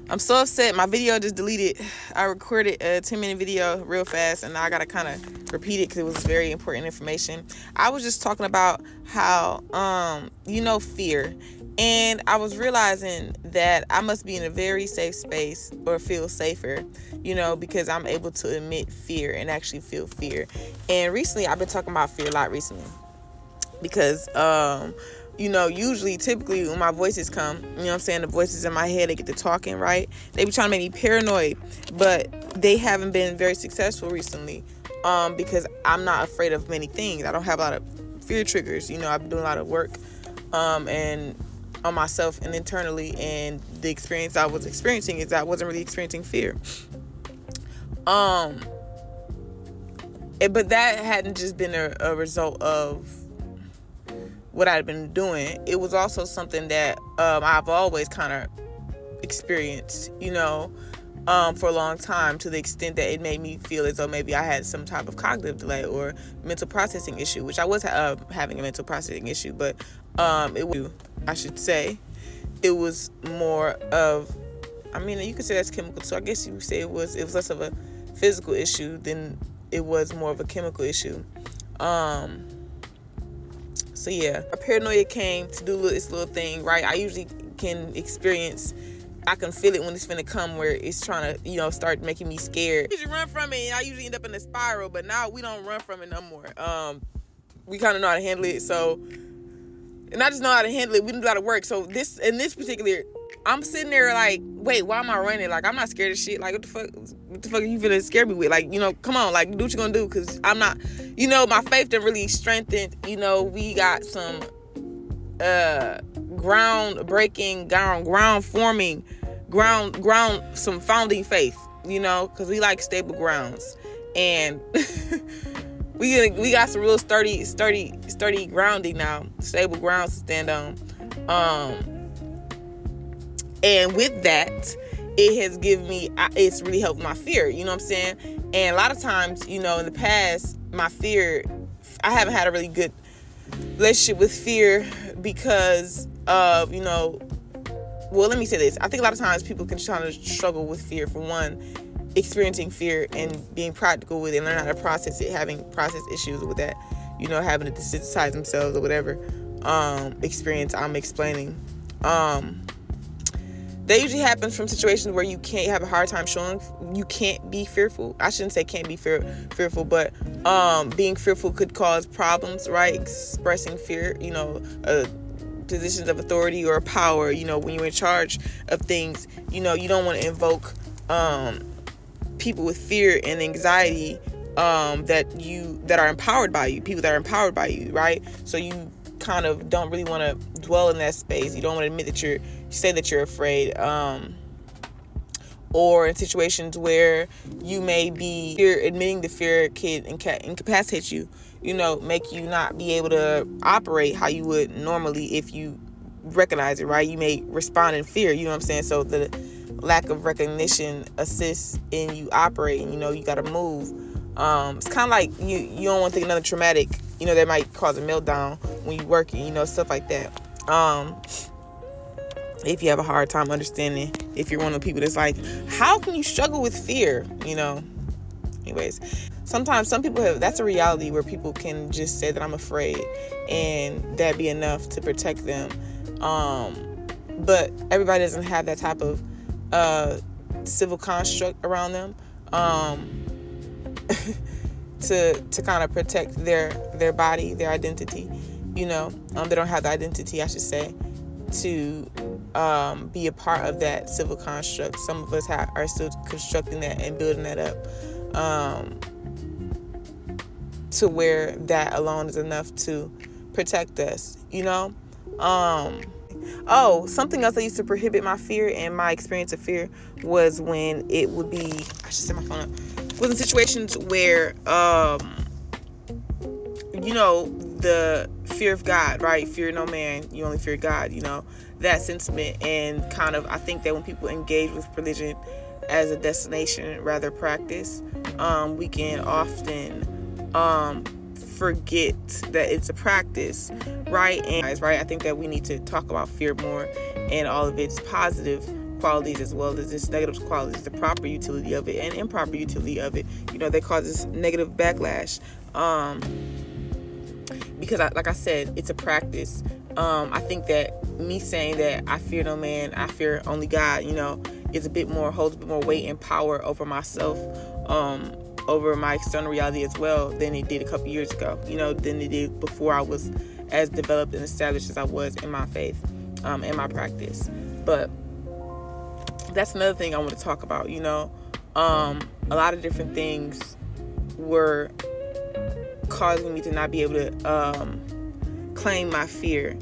I'm so upset. My video just deleted. I recorded a 10-minute video real fast, and now I gotta kind of repeat it because it was very important information. I was just talking about how, fear. And I was realizing that I must be in a very safe space or feel safer, because I'm able to admit fear and actually feel fear. And recently, I've been talking about fear a lot recently because, typically when my voices come, the voices in my head, they get to talking, right? They be trying to make me paranoid, but they haven't been very successful recently, because I'm not afraid of many things. I don't have a lot of fear triggers. I've been doing a lot of work, and on myself and internally, and the experience I was experiencing is that I wasn't really experiencing fear. But that hadn't just been a result of what I'd been doing. It was also something that I've always kind of experienced, for a long time, to the extent that it made me feel as though maybe I had some type of cognitive delay or mental processing issue, which I was having a mental processing issue, but I should say it was more of, you could say that's chemical too. I guess you would say it was less of a physical issue than it was more of a chemical issue. So yeah, a paranoia came to do its little thing, right? I usually I can feel it when it's finna come, where it's trying to, start making me scared. I usually run from it, and I usually end up in a spiral, but now we don't run from it no more. We kind of know how to handle it, so, and I just know how to handle it. We do a lot of work. So in this particular, I'm sitting there like, wait, why am I running? Like, I'm not scared of shit. Like, what the fuck are you finna scare me with? Like, come on, like, do what you gonna do, because I'm not, my faith done really strengthened. We got some some founding faith, because we like stable grounds, and we got some real sturdy grounding now, stable grounds to stand on. And with that, it has given me, it's really helped my fear, you know what I'm saying? And a lot of times, in the past, my fear, I haven't had a really good relationship with fear because of, well, let me say this. I think a lot of times people can try to struggle with fear. For one, experiencing fear and being practical with it and learn how to process it, having process issues with that, having to desensitize themselves or whatever experience I'm explaining. That usually happens from situations where you can't have a hard time showing you can't be fearful. I shouldn't say can't be fearful, but being fearful could cause problems, right? Expressing fear, positions of authority or power, when you're in charge of things, you don't want to invoke people with fear and anxiety that are empowered by you, people that are empowered by you, right? So you kind of don't really want to dwell in that space. You don't want to admit that say that you're afraid, or in situations where you may be admitting the fear can incapacitate you, make you not be able to operate how you would normally if you recognize it, right? You may respond in fear, you know what I'm saying? So the lack of recognition assists in you operating, you got to move. It's kind of like you don't want to think another traumatic, that might cause a meltdown when you're working, stuff like that. If you have a hard time understanding, if you're one of the people that's like, how can you struggle with fear? Anyways, sometimes some people that's a reality where people can just say that I'm afraid and that be enough to protect them. But everybody doesn't have that type of civil construct around them to kind of protect their body, their identity. They don't have the identity, I should say, to be a part of that civil construct. Some of us are still constructing that and building that up to where that alone is enough to protect us, something else that used to prohibit my fear and my experience of fear was when it would be, I should set my phone up, was in situations where the fear of God, right? Fear no man, you only fear God, that sentiment. And kind of, I think that when people engage with religion as a destination rather practice, we can often forget that it's a practice, right? And right, I think that we need to talk about fear more and all of its positive qualities as well as its negative qualities, the proper utility of it and improper utility of it, that causes negative backlash. Because like I said, it's a practice. I think that me saying that I fear no man, I fear only God, holds a bit more weight and power over myself, over my external reality as well than it did a couple years ago, than it did before I was as developed and established as I was in my faith, and my practice. But that's another thing I want to talk about. A lot of different things were causing me to not be able to claim my fear.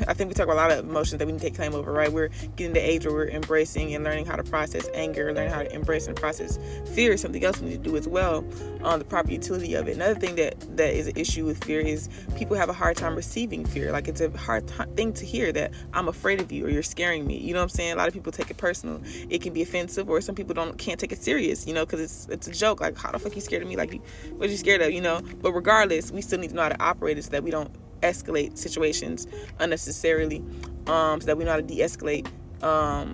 I think we talk about a lot of emotions that we need to take claim over, right? We're getting to the age where we're embracing and learning how to process anger, learning how to embrace and process fear. Something else we need to do as well, the proper utility of it. Another thing that is an issue with fear is people have a hard time receiving fear. Like, it's a hard thing to hear that I'm afraid of you or you're scaring me. You know what I'm saying? A lot of people take it personal. It can be offensive, or some people can't take it serious, because it's a joke. Like, how the fuck you scared of me? Like, what are you scared of, But regardless, we still need to know how to operate it so that we don't escalate situations unnecessarily, so that we know how to de-escalate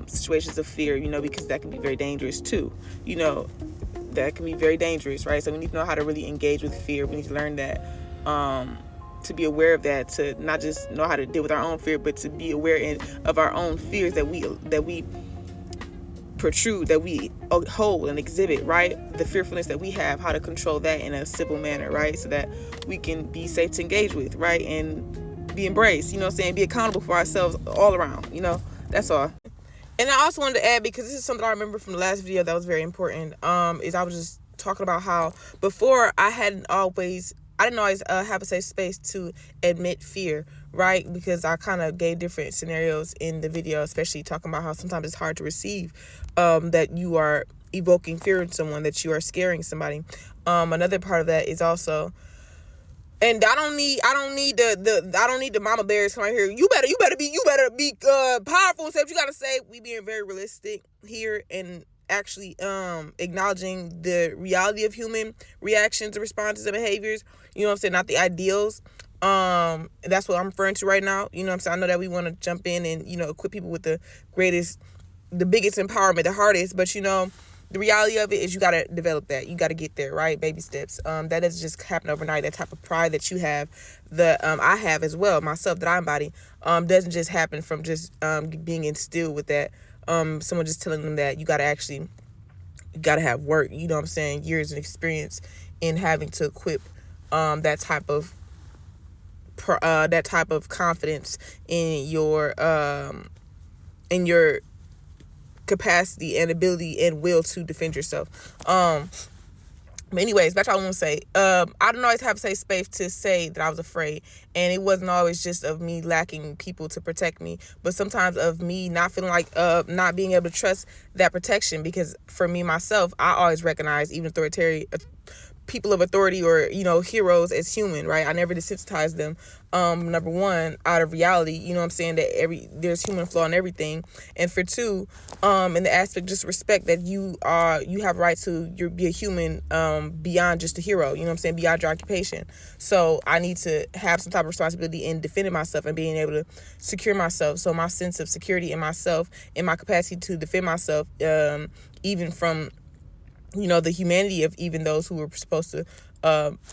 situations of fear, because that can be very dangerous too. That can be very dangerous, right? So we need to know how to really engage with fear. We need to learn that, to be aware of that, to not just know how to deal with our own fear, but to be aware of our own fears that we protrude, that we hold and exhibit, right? The fearfulness that we have, how to control that in a civil manner, right? So that we can be safe to engage with, right? And be embraced, be accountable for ourselves all around, that's all. And I also wanted to add, because this is something I remember from the last video that was very important, is I was just talking about how before I didn't always have a safe space to admit fear, right? Because I kind of gave different scenarios in the video, especially talking about how sometimes it's hard to receive that you are evoking fear in someone, that you are scaring somebody. Another part of that is also, and I don't need the mama bears come out here. You better be powerful and say what you gotta say. We being very realistic here and actually acknowledging the reality of human reactions and responses and behaviors, not the ideals. That's what I'm referring to right now. I know that we want to jump in and equip people with the biggest empowerment, the hardest, but the reality of it is you got to develop that. You got to get there, right? Baby steps. That doesn't just happen overnight. That type of pride that you have, that I have as well, myself, that I embody, doesn't just happen from just being instilled with that. Someone just telling them that you got to have work, years of experience in having to equip that type of confidence in your capacity and ability and will to defend yourself. But anyways, that's all I want to say. I don't always have a safe space to say that I was afraid, and it wasn't always just of me lacking people to protect me, but sometimes of me not feeling like not being able to trust that protection, because for me myself, I always recognize even people of authority or heroes as human, right? I never desensitized them, number one, out of reality, that there's human flaw in everything, and for two, in the aspect just respect that you have a right to be a human beyond just a hero, beyond your occupation. So I need to have some type of responsibility in defending myself and being able to secure myself. So my sense of security in myself and my capacity to defend myself, even from the humanity of even those who were supposed to,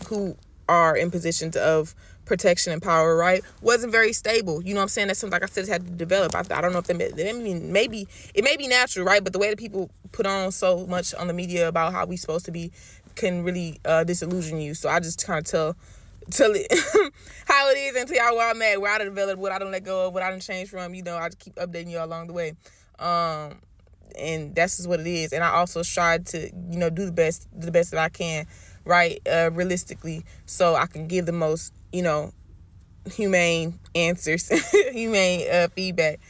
who are in positions of protection and power, right, wasn't very stable. That's something, like I said, it had to develop. I don't know if maybe it may be natural, right? But the way that people put on so much on the media about how we supposed to be can really disillusion you. So I just kind of tell it how it is and tell y'all where I'm at, where I done developed, what I done let go of, what I done changed from. I just keep updating you all along the way. And that's just what it is. And I also strive to, do the best that I can, right, realistically, so I can give the most, humane answers, humane feedback.